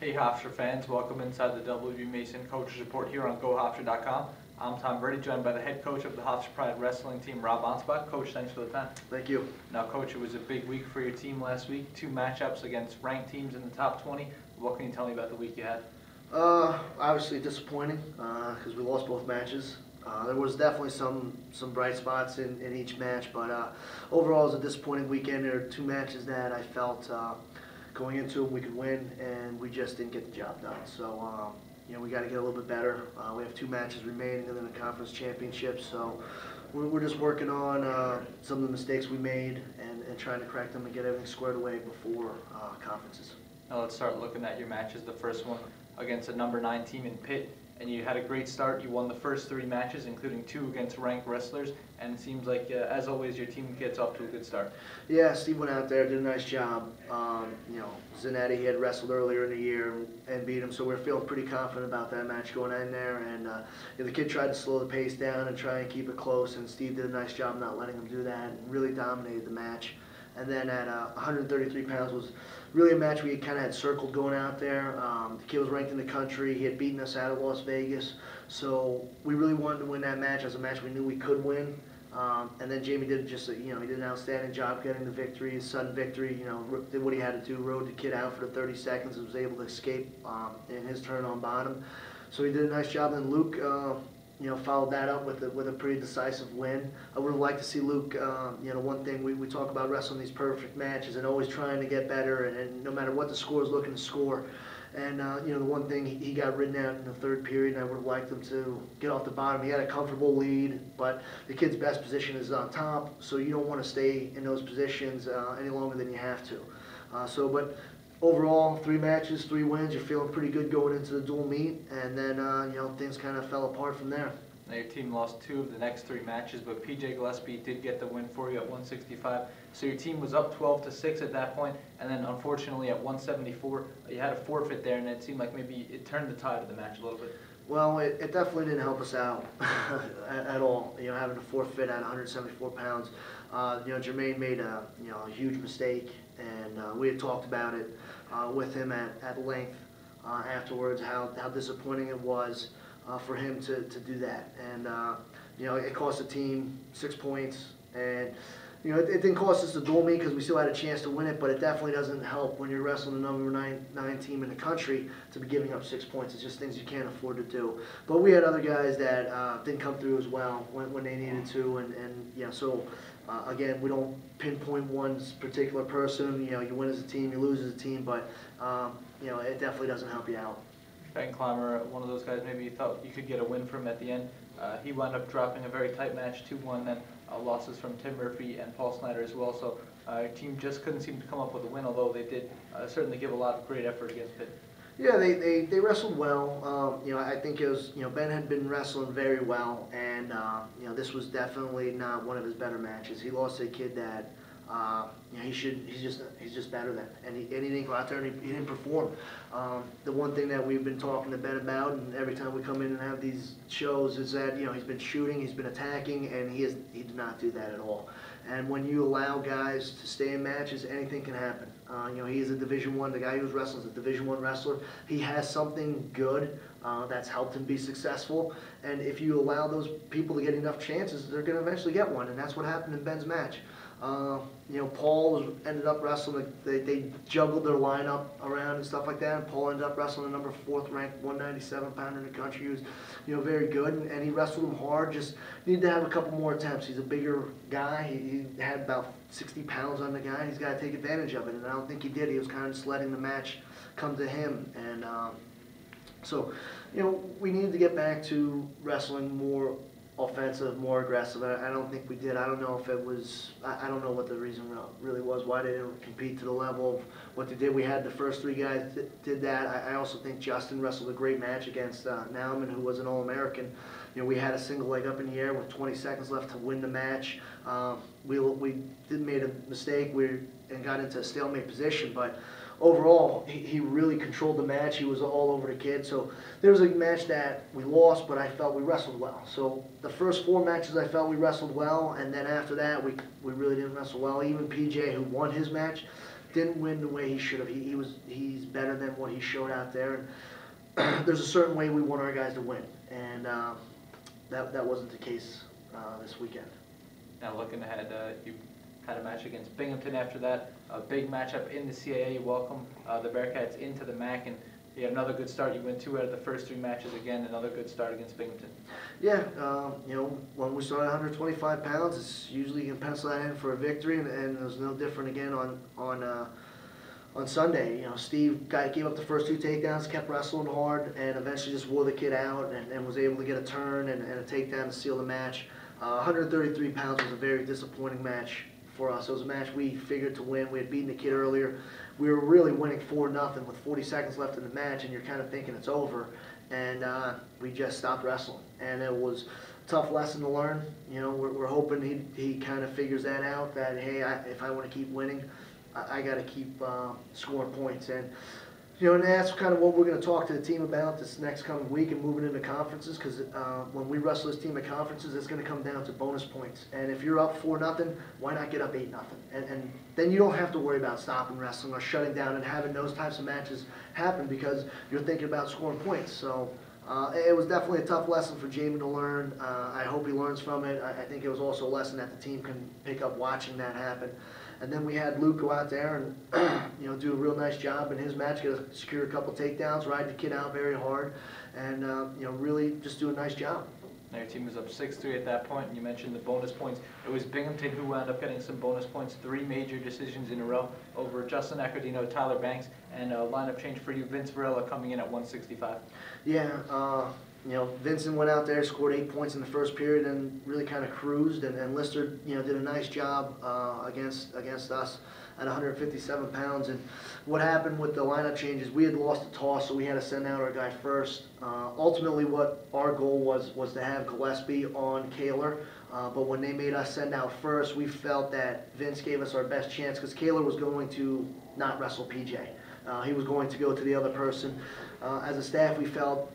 Hey Hofstra fans, welcome inside the W.B. Mason Coaches Report here on GoHofstra.com. I'm Tom Brady, joined by the head coach of the Hofstra Pride Wrestling team, Rob Anspach. Coach, thanks for the time. Thank you. Now Coach, it was a big week for your team last week, 2 matchups against ranked teams in the top 20. What can you tell me about the week you had? Obviously disappointing because we lost both matches. There was definitely some bright spots in each match, but overall it was a disappointing weekend. There are 2 matches that I felt going into we could win, and we just didn't get the job done. So we got to get a little bit better. We have 2 matches remaining and then the conference championship, so we're just working on some of the mistakes we made and trying to correct them and get everything squared away before conferences. Now let's start looking at your matches. The first one against a number 9 team in Pitt, and you had a great start. You won the first 3 matches, including 2 against ranked wrestlers, and it seems like, as always, your team gets off to a good start. Yeah, Steve went out there, did a nice job. Zanetti, he had wrestled earlier in the year and beat him, so we're feeling pretty confident about that match going in there. And the kid tried to slow the pace down and try and keep it close, and Steve did a nice job not letting him do that and really dominated the match. And then at 133 pounds was really a match we kind of had circled going out there. The kid was ranked in the country. He had beaten us out of Las Vegas. So we really wanted to win that match as a match we knew we could win. And then Jamie did he did an outstanding job getting the victory, his sudden victory. Did what he had to do, rode the kid out for the 30 seconds, and was able to escape in his turn on bottom. So he did a nice job. And Luke, followed that up with a pretty decisive win. I would have liked to see Luke, one thing we talk about wrestling these perfect matches and always trying to get better, and no matter what the score is looking to score. And, the one thing, he got ridden out in the 3rd period, and I would have liked him to get off the bottom. He had a comfortable lead, but the kid's best position is on top, so you don't want to stay in those positions any longer than you have to. But overall, 3 matches, 3 wins. You're feeling pretty good going into the dual meet, and then things kind of fell apart from there. Now your team lost 2 of the next 3 matches, but PJ Gillespie did get the win for you at 165. So your team was up 12-6 at that point, and then unfortunately at 174, you had a forfeit there, and it seemed like maybe it turned the tide of the match a little bit. Well, it definitely didn't help us out at all. Having to forfeit at 174 pounds. Jermaine made a huge mistake, and we had talked about it with him at length afterwards. How disappointing it was for him to do that, and it cost the team 6 points, and it didn't cost us the dual meet because we still had a chance to win it, but it definitely doesn't help when you're wrestling the number 9 team in the country to be giving up 6 points. It's just things you can't afford to do. But we had other guys that didn't come through as well when they needed to, so again, we don't pinpoint one particular person. You win as a team, you lose as a team, but it definitely doesn't help you out. Ben Clymer, one of those guys, maybe you thought you could get a win from at the end. He wound up dropping a very tight match, 2-1, then losses from Tim Murphy and Paul Snyder as well. So your team just couldn't seem to come up with a win, although they did certainly give a lot of great effort against Pitt. Yeah, they wrestled well. I think it was, Ben had been wrestling very well, and this was definitely not one of his better matches. He lost to a kid that he's just better than, and he didn't go out there and he didn't perform. The one thing that we've been talking to Ben about, and every time we come in and have these shows, is that he's been shooting, he's been attacking, and he did not do that at all. And when you allow guys to stay in matches, anything can happen. He is a Division I. The guy who's wrestling is a Division I wrestler. He has something good that's helped him be successful. And if you allow those people to get enough chances, they're going to eventually get one. And that's what happened in Ben's match. Paul ended up wrestling. They juggled their lineup around and stuff like that. And Paul ended up wrestling the number 4th ranked 197-pounder in the country. He was, very good, and he wrestled him hard. Just needed to have a couple more attempts. He's a bigger guy. He had about 60 pounds on the guy. He's got to take advantage of it, and I don't think he did. He was kind of just letting the match come to him, and so we needed to get back to wrestling more offensive, more aggressive. I don't think we did. I don't know if it was, I don't know what the reason really was, why they didn't compete to the level of what they did. We had the first 3 guys that did that. I also think Justin wrestled a great match against Nauman, who was an All-American. We had a single leg up in the air with 20 seconds left to win the match. We did made a mistake and got into a stalemate position, but overall, he really controlled the match. He was all over the kid. So there was a match that we lost, but I felt we wrestled well. So the first 4 matches I felt we wrestled well, and then after that we really didn't wrestle well. Even PJ, who won his match, didn't win the way he should have. He's better than what he showed out there. And there's a certain way we want our guys to win, and that wasn't the case this weekend. Now looking ahead, you had a match against Binghamton after that, a big matchup in the CAA. You welcome the Bearcats into the MAC, and you had another good start. You win 2 out of the first 3 matches. Again, another good start against Binghamton. Yeah, you know, when we start at 125 pounds, it's usually you can pencil that in for a victory, and it was no different again on Sunday. You know, Steve gave up the first 2 takedowns, kept wrestling hard, and eventually just wore the kid out and was able to get a turn and a takedown to seal the match. 133 pounds was a very disappointing match for us. It was a match we figured to win. We had beaten the kid earlier. We were really winning 4-0 with 40 seconds left in the match, and you're kind of thinking it's over. And we just stopped wrestling. And it was a tough lesson to learn. You know, we're hoping he kind of figures that out, that, hey, if I want to keep winning, I got to keep scoring points. And, you know, and that's kind of what we're going to talk to the team about this next coming week and moving into conferences, because when we wrestle this team at conferences, it's going to come down to bonus points. And if you're up 4-0, why not get up 8-0? And then you don't have to worry about stopping wrestling or shutting down and having those types of matches happen because you're thinking about scoring points. So it was definitely a tough lesson for Jamie to learn. I hope he learns from it. I think it was also a lesson that the team can pick up watching that happen. And then we had Luke go out there and you know, do a real nice job in his match, secure a couple takedowns, ride the kid out very hard, and you know, really just do a nice job. Now your team was up 6-3 at that point, and you mentioned the bonus points. It was Binghamton who wound up getting some bonus points, 3 major decisions in a row over Justin Accordino, Tyler Banks, and a lineup change for you, Vince Varela, coming in at 165. Yeah, you know, Vincent went out there, scored 8 points in the first period, and really kind of cruised. And Lister, you know, did a nice job against us at 157 pounds. And what happened with the lineup changes, we had lost the toss, so we had to send out our guy first. Ultimately, what our goal was to have Gillespie on Kaler. But when they made us send out first, we felt that Vince gave us our best chance because Kaler was going to not wrestle PJ. He was going to go to the other person. As a staff, we felt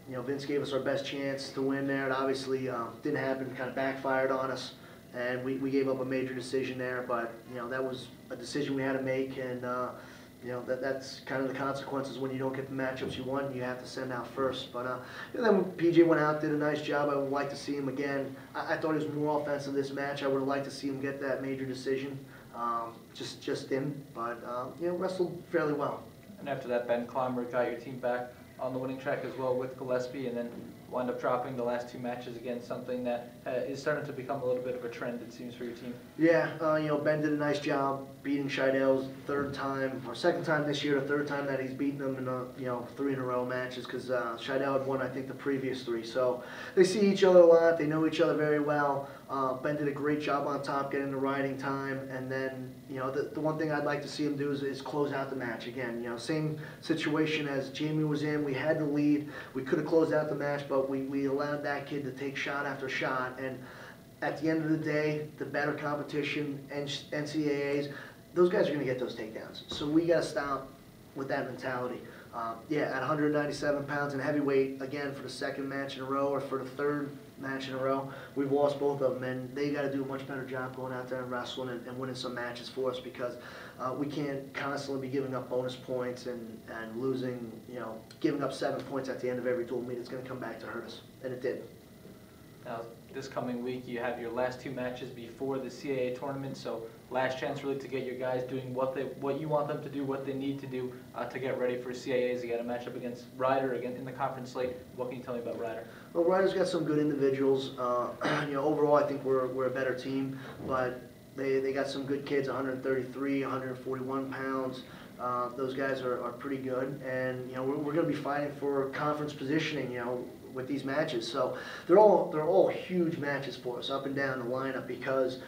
you know, Vince gave us our best chance to win there. It obviously didn't happen, kind of backfired on us, and we gave up a major decision there. But you know, that was a decision we had to make, and you know, that's kind of the consequences when you don't get the matchups you want. You have to send out first. But and then PJ went out, did a nice job. I would like to see him again. I thought he was more offensive this match. I would have liked to see him get that major decision. Just in, but you know, wrestled fairly well. And after that, Ben Clymer got your team back on the winning track as well with Gillespie, and then wound up dropping the last 2 matches again, something that is starting to become a little bit of a trend, it seems, for your team. Yeah, you know, Ben did a nice job beating Scheidele's second time this year, the 3rd time that he's beaten them in you know, 3 in a row matches, because Scheidele had won, I think, the previous 3. So they see each other a lot, they know each other very well. Ben did a great job on top, getting the riding time, and then, you know, the one thing I'd like to see him do is close out the match again. You know, same situation as Jamie was in. We had the lead. We could have closed out the match, but we allowed that kid to take shot after shot. And at the end of the day, the better competition, NCAAs, those guys are going to get those takedowns. So we got to stop with that mentality. Yeah, at 197 pounds in heavyweight, again, for the 2nd match in a row, or for the 3rd match in a row, we've lost both of them, and they got to do a much better job going out there and wrestling and winning some matches for us, because we can't constantly be giving up bonus points and losing, you know, giving up 7 points at the end of every dual meet. It's going to come back to hurt us, and it did. Now, this coming week, you have your last 2 matches before the CAA tournament, so last chance really to get your guys doing what you want them to do, what they need to do to get ready for CAAs. You got a matchup against Ryder again in the conference slate. What can you tell me about Ryder? Well, Ryder's got some good individuals. You know, overall, I think we're a better team, but they got some good kids, 133, 141 pounds. Those guys are pretty good, and you know, we're going to be fighting for conference positioning, you know, with these matches. So they're all huge matches for us up and down the lineup, because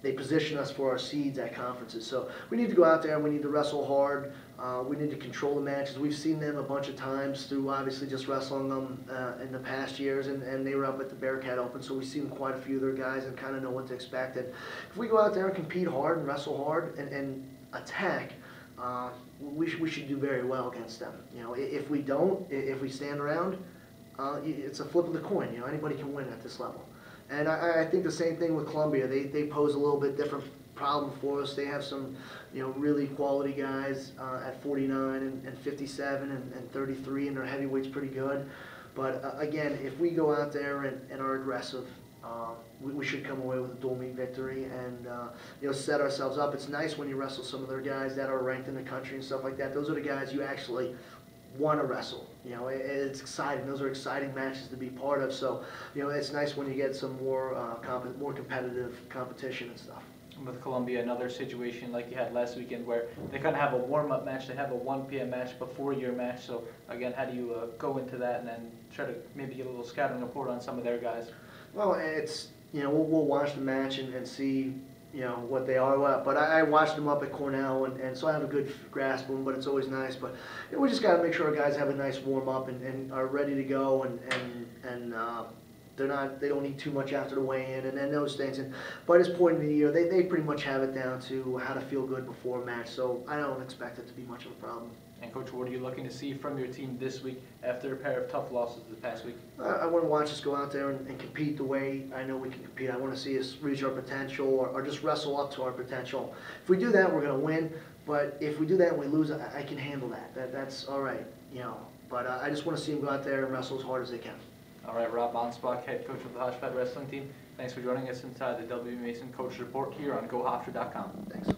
they position us for our seeds at conferences. So we need to go out there and we need to wrestle hard. We need to control the matches. We've seen them a bunch of times through obviously just wrestling them in the past years, and they were up at the Bearcat Open, so we've seen quite a few of their guys and kind of know what to expect. And if we go out there and compete hard and wrestle hard and attack, we should do very well against them. You know, if we don't, if we stand around, it's a flip of the coin. You know, anybody can win at this level. And I think the same thing with Columbia. They pose a little bit different problem for us. They have some, really quality guys at 49 and 57 and 33, and their heavyweight's pretty good. But again, if we go out there and are aggressive, we should come away with a dual meet victory and set ourselves up. It's nice when you wrestle some of their guys that are ranked in the country and stuff like that. Those are the guys you actually want to wrestle. It's exciting. Those are exciting matches to be part of. So it's nice when you get some more more competitive competition and stuff. With Columbia, another situation like you had last weekend where they kind of have a warm-up match, they have a 1 p.m. match before your match. So again, how do you go into that and then try to maybe get a little scouting report on some of their guys? Well, it's we'll watch the match and see what they are. But I watched them up at Cornell, and so I have a good grasp of them. But it's always nice. But we just got to make sure our guys have a nice warm-up and are ready to go and they don't need too much after the weigh-in and those things. And by this point in the year, they pretty much have it down to how to feel good before a match. So I don't expect it to be much of a problem. And Coach, what are you looking to see from your team this week after a pair of tough losses this past week? I want to watch us go out there and compete the way I know we can compete. I want to see us reach our potential or just wrestle up to our potential. If we do that, we're going to win. But if we do that and we lose, I can handle that. That's all right. But I just want to see them go out there and wrestle as hard as they can. All right, Rob Anspach, head coach of the Hofstra-W.B wrestling team. Thanks for joining us inside the W. Mason Coach Report here on GoHofstra.com. Thanks.